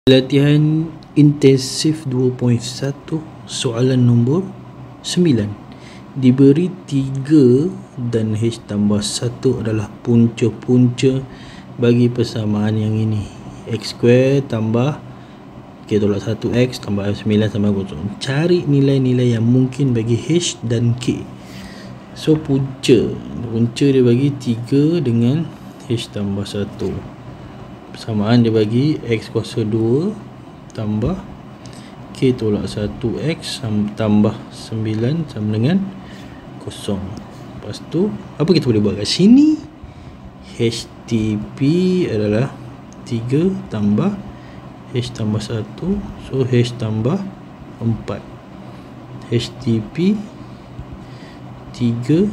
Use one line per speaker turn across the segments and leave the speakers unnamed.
Latihan intensif 2.1, soalan nombor 9. Diberi 3 dan H tambah 1 adalah punca-punca bagi persamaan yang ini. X square tambah K tolak 1X tambah F9 sama 0. Cari nilai-nilai yang mungkin bagi H dan K. So punca dia bagi 3 dengan H tambah 1. Persamaan dia bagi X kuasa 2 tambah K tolak 1X tambah 9 sama dengan 0. Lepas tu apa kita boleh buat kat sini? HTP adalah 3 tambah H tambah 1. So H tambah 4. HTP 3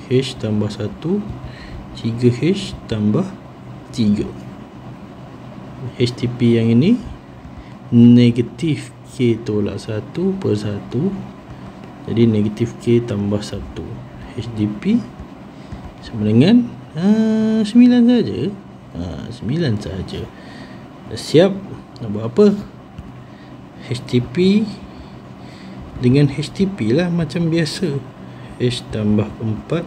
H tambah 1 3H tambah 3. HTP yang ini negatif K tolak 1 per 1. Jadi negatif K tambah 1. HDP sama dengan 9 saja. 9 saja. Dah siap nak buat apa? HTP dengan HTP lah macam biasa. H tambah 4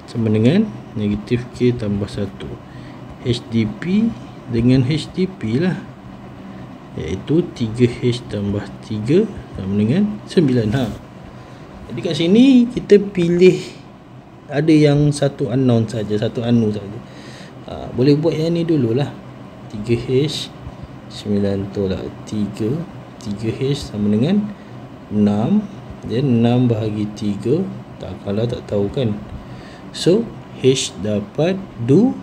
sama dengan negatif K tambah 1. HDP dengan HTP lah, iaitu 3H tambah 3 sama dengan 9. Jadi kat sini kita pilih ada yang satu unknown saja, satu anu saja. Boleh buat yang ni dululah. 3H 9 tolak 3 3H sama dengan 6. Dan 6 bahagi 3 tak kalah tak tahu kan. So H dapat 2.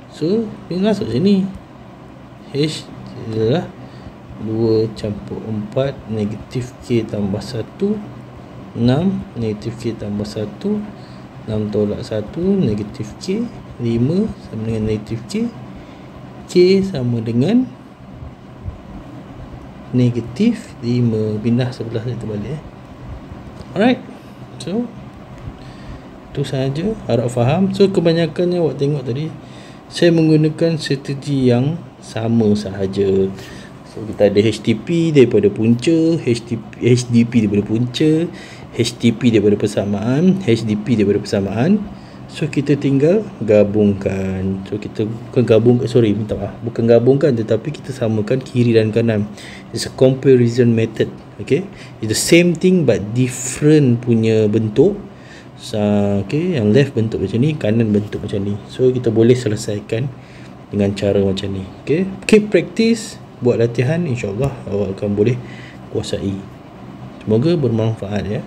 So bila masuk sini H adalah 2 campur 4 negatif K tambah 1 6 negatif K tambah 1 6 tolak 1 negatif K 5 sama dengan negatif K. K sama dengan negatif 5. Pindah sebelah saya terbalik. Alright, so itu sahaja, harap faham. So kebanyakannya awak tengok tadi saya menggunakan strategi yang sama sahaja. So kita ada HTP daripada punca, HDP daripada punca, HTP daripada persamaan, HDP daripada persamaan. So kita tinggal gabungkan. So kita bukan gabungkan tetapi kita samakan kiri dan kanan. It's a comparison method. Okay, it's the same thing but different punya bentuk. Okay, yang left bentuk macam ni, kanan bentuk macam ni. So kita boleh selesaikan dengan cara macam ni. Okay, keep practice, buat latihan, insyaAllah awak akan boleh kuasai. Semoga bermanfaat ya.